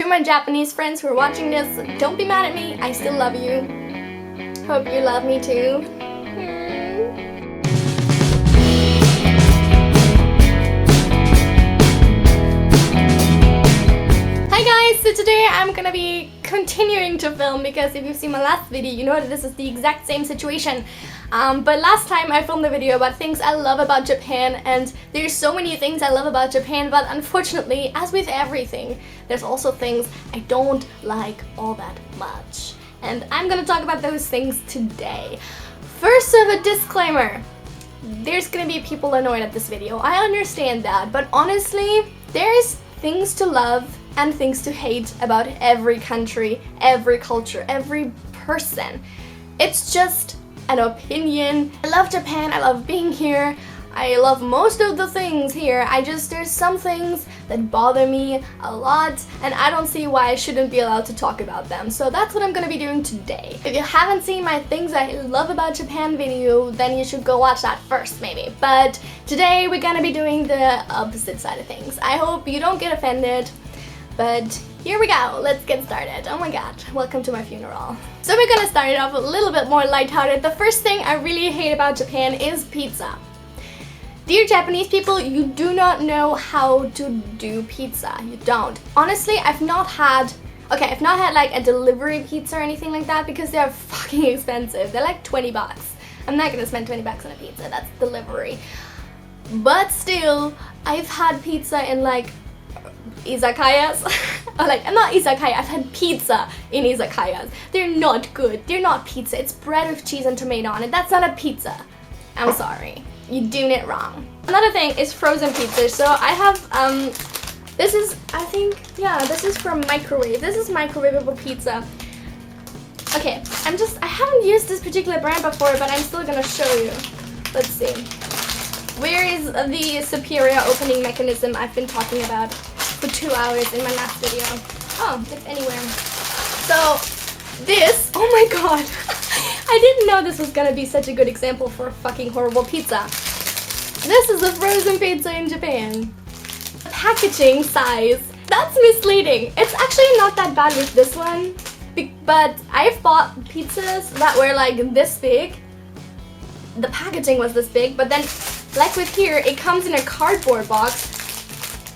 To my Japanese friends who are watching this, don't be mad at me, I still love you. Hope you love me too. Hi guys, so today I'm gonna be continuing to film because if you've seen my last video, you know that this is the exact same situation. But last time I filmed a video about things I love about Japan, and there's so many things I love about Japan, but unfortunately, as with everything, there's also things I don't like all that much. And I'm gonna talk about those things today. First of a disclaimer, there's gonna be people annoyed at this video. I understand that, but honestly, there's things to love and things to hate about every country, every culture, every person. It's just an opinion. I love Japan, I love being here, I love most of the things here. There's some things that bother me a lot and I don't see why I shouldn't be allowed to talk about them. So that's what I'm gonna be doing today. If you haven't seen my things I love about Japan video, then you should go watch that first maybe. But today we're gonna be doing the opposite side of things. I hope you don't get offended. But here we go, let's get started. Oh my god, welcome to my funeral. So we're gonna start it off a little bit more lighthearted. The first thing I really hate about Japan is pizza. Dear Japanese people, you do not know how to do pizza. You don't. Honestly, I've not had like a delivery pizza or anything like that because they're fucking expensive. They're like 20 bucks. I'm not gonna spend 20 bucks on a pizza, that's delivery. But still, I've had pizza in like izakayas, or like, not izakaya, I've had pizza in izakayas. They're not good, they're not pizza, it's bread with cheese and tomato on it, that's not a pizza. I'm sorry, you're doing it wrong. Another thing is frozen pizza, so I have, this is from microwave, this is microwavable pizza. Okay, I haven't used this particular brand before, but I'm still gonna show you. Let's see. Where is the superior opening mechanism I've been talking about for 2 hours in my last video? Oh, it's anywhere. So this, oh my god, I didn't know this was gonna be such a good example for a fucking horrible pizza. This is a frozen pizza in Japan. The packaging size, that's misleading. It's actually not that bad with this one, but I've bought pizzas that were like this big. The packaging was this big, but then like with here, it comes in a cardboard box,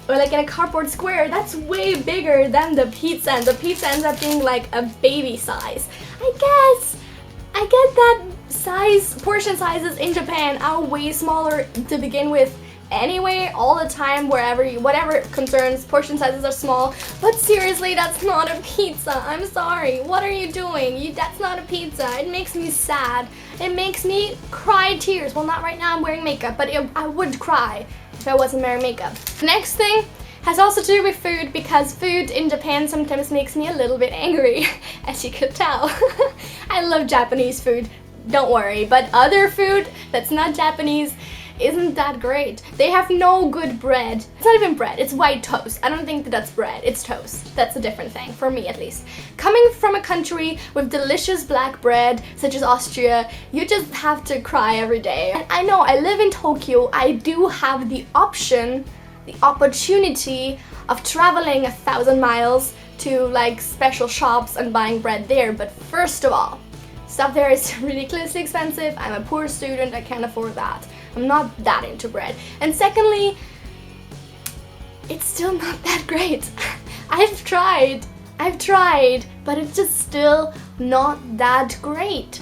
or like in a cardboard square. That's way bigger than the pizza, and the pizza ends up being like a baby size. I get that portion sizes in Japan are way smaller to begin with anyway, all the time, whatever concerns, portion sizes are small, but seriously, that's not a pizza. I'm sorry, what are you doing? That's not a pizza. It makes me sad. It makes me cry tears. Well, not right now, I'm wearing makeup, but I would cry if I wasn't wearing makeup. The next thing has also to do with food, because food in Japan sometimes makes me a little bit angry, as you could tell. I love Japanese food, don't worry, but other food that's not Japanese isn't that great. They have no good bread. It's not even bread, it's white toast. I don't think that's bread, it's toast. That's a different thing, for me at least. Coming from a country with delicious black bread, such as Austria, you just have to cry every day. And I know, I live in Tokyo, I do have the opportunity of traveling 1,000 miles to like special shops and buying bread there, but first of all, stuff there is ridiculously expensive. I'm a poor student, I can't afford that. I'm not that into bread. And secondly, it's still not that great. I've tried, but it's just still not that great.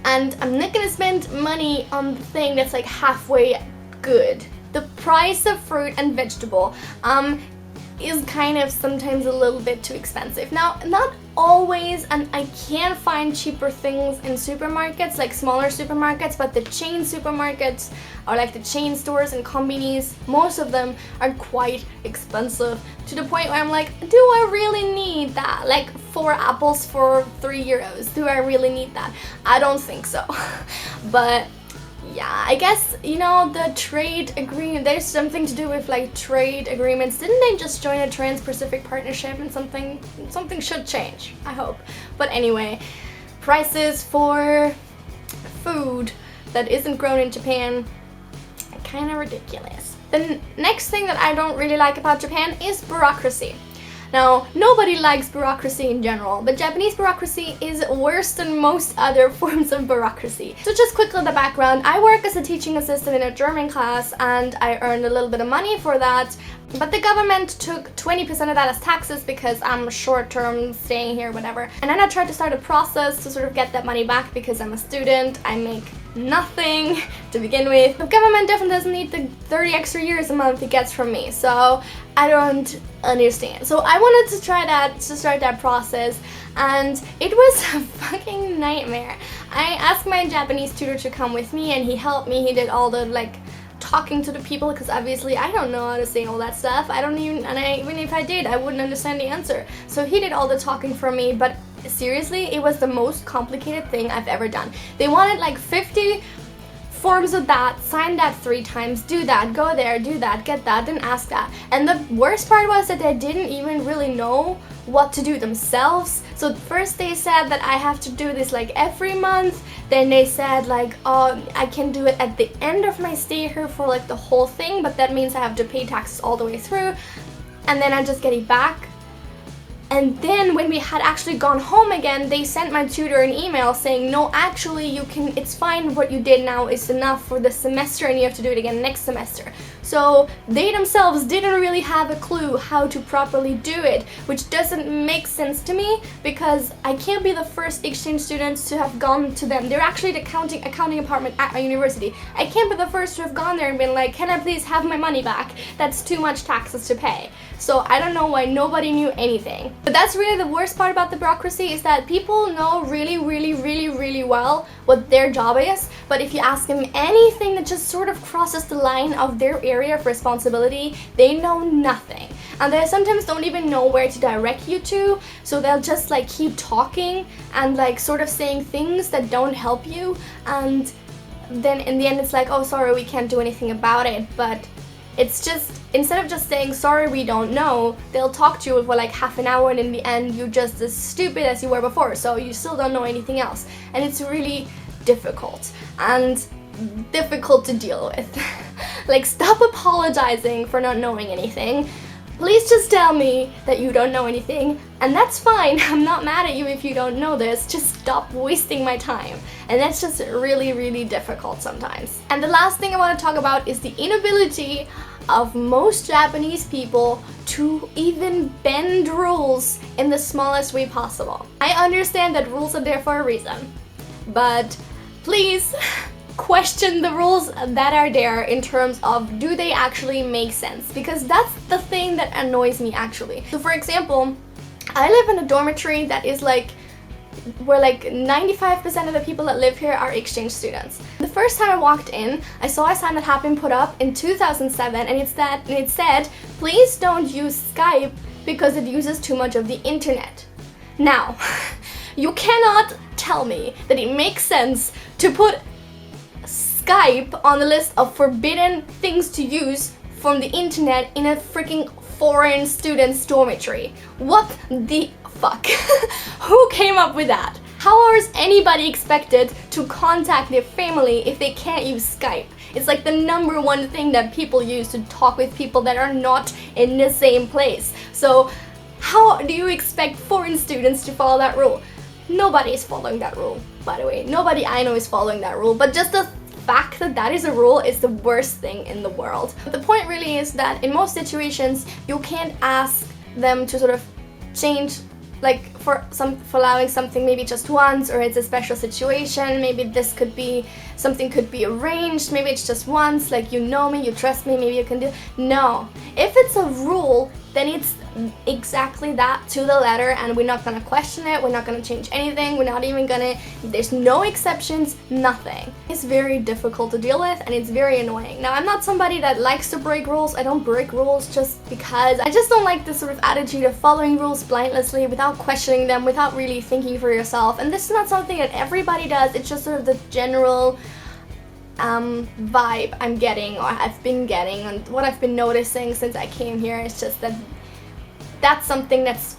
And I'm not gonna spend money on the thing that's like halfway good. The price of fruit and vegetable is kind of sometimes a little bit too expensive. Now, not always, and I can find cheaper things in supermarkets, like smaller supermarkets, but the chain supermarkets, or like the chain stores and kombinis, most of them are quite expensive, to the point where I'm like, do I really need that? Like 4 apples for 3 euros, do I really need that? I don't think so. But yeah, I guess, you know, the trade agreement, there's something to do with like trade agreements. Didn't they just join a Trans-Pacific Partnership, and something should change, I hope. But anyway, prices for food that isn't grown in Japan, kind of ridiculous. The next thing that I don't really like about Japan is bureaucracy. Now, nobody likes bureaucracy in general, but Japanese bureaucracy is worse than most other forms of bureaucracy. So just quickly the background, I work as a teaching assistant in a German class and I earned a little bit of money for that, but the government took 20% of that as taxes because I'm short-term staying here, whatever. And then I tried to start a process to sort of get that money back because I'm a student, I make nothing to begin with. The government definitely doesn't need the 30 extra years a month it gets from me, so I don't understand. So I wanted to try that, to start that process, and it was a fucking nightmare. I asked my Japanese tutor to come with me and he helped me. He did all the talking to the people because obviously I don't know how to say all that stuff. Even if I did, I wouldn't understand the answer. So he did all the talking for me, but seriously, it was the most complicated thing I've ever done. They wanted 50 forms of that, sign that 3 times, do that, go there, do that, get that, then ask that. And the worst part was that they didn't even really know what to do themselves. So first they said that I have to do this every month, then they said oh, I can do it at the end of my stay here for the whole thing, but that means I have to pay taxes all the way through, and then I just get it back. And then when we had actually gone home again, they sent my tutor an email saying, no, actually it's fine, what you did now is enough for the semester and you have to do it again next semester. So they themselves didn't really have a clue how to properly do it, which doesn't make sense to me because I can't be the first exchange students to have gone to them. They're actually the accounting department at my university. I can't be the first to have gone there and been like, can I please have my money back? That's too much taxes to pay. So I don't know why nobody knew anything. But that's really the worst part about the bureaucracy, is that people know really well what their job is, but if you ask them anything that just sort of crosses the line of their area of responsibility, they know nothing. And they sometimes don't even know where to direct you to, so they'll just keep talking and sort of saying things that don't help you, and then in the end it's oh, sorry, we can't do anything about it. But it's just, instead of just saying, sorry, we don't know, they'll talk to you for half an hour, and in the end you're just as stupid as you were before, so you still don't know anything else. And it's really difficult and difficult to deal with. Stop apologizing for not knowing anything. Please just tell me that you don't know anything, and that's fine. I'm not mad at you if you don't know this. Just stop wasting my time. And that's just really difficult sometimes. And the last thing I want to talk about is the inability of most Japanese people to even bend rules in the smallest way possible. I understand that rules are there for a reason, but please question the rules that are there in terms of, do they actually make sense? Because that's the thing that annoys me actually. So for example, I live in a dormitory that is where 95% of the people that live here are exchange students. The first time I walked in, I saw a sign that had been put up in 2007, and it said, please don't use Skype because it uses too much of the internet. Now, you cannot tell me that it makes sense to put Skype on the list of forbidden things to use from the internet in a freaking foreign student's dormitory. What the fuck? Who came up with that? How is anybody expected to contact their family if they can't use Skype? It's the number one thing that people use to talk with people that are not in the same place. So how do you expect foreign students to follow that rule? Nobody is following that rule, by the way. Nobody I know is following that rule, but just the fact that that is a rule is the worst thing in the world. But the point really is that in most situations, you can't ask them to sort of change, for allowing something maybe just once, or it's a special situation, maybe this could be, something could be arranged, maybe it's just once, you know me, you trust me, maybe you can do. No. If it's a rule, then it's exactly that to the letter, and we're not gonna question it, we're not gonna change anything, we're not even gonna, there's no exceptions, nothing. It's very difficult to deal with, and it's very annoying. Now, I'm not somebody that likes to break rules. I don't break rules just because. I just don't like this sort of attitude of following rules blindlessly without questioning them, without really thinking for yourself. And this is not something that everybody does, it's just sort of the general vibe I'm getting, or I've been getting, and what I've been noticing since I came here is just that that's something that's,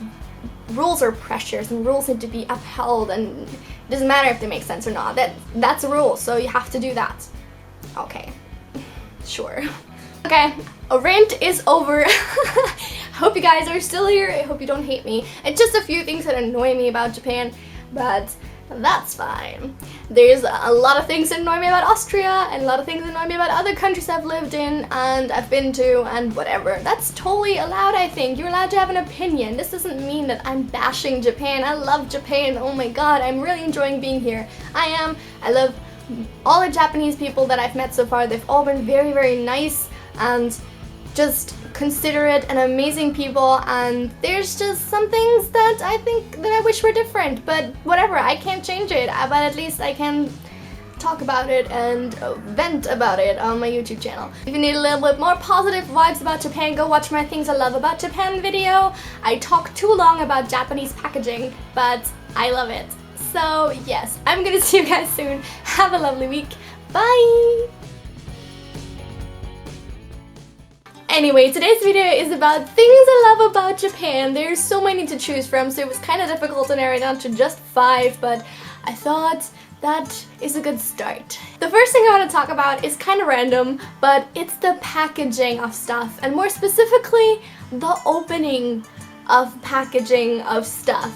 rules are precious and rules need to be upheld, and it doesn't matter if they make sense or not. That's a rule, so you have to do that. Okay, sure. Okay, rent is over. I hope you guys are still here. I hope you don't hate me. It's just a few things that annoy me about Japan, but that's fine. There's a lot of things that annoy me about Austria, and a lot of things that annoy me about other countries I've lived in and I've been to and whatever. That's totally allowed, I think. You're allowed to have an opinion. This doesn't mean that I'm bashing Japan. I love Japan. Oh my god, I'm really enjoying being here. I love all the Japanese people that I've met so far. They've all been very, very nice and just considerate and amazing people, and there's just some things that I think that I wish were different, but whatever, I can't change it, but at least I can talk about it and vent about it on my YouTube channel. If you need a little bit more positive vibes about Japan, go watch my Things I Love About Japan video. I talk too long about Japanese packaging, but I love it. So yes, I'm gonna see you guys soon. Have a lovely week. Bye! Anyway, today's video is about things I love about Japan. There's so many to choose from, so it was kind of difficult to narrow it down to just 5, but I thought that is a good start. The first thing I want to talk about is kind of random, but it's the packaging of stuff, and more specifically, the opening of packaging of stuff.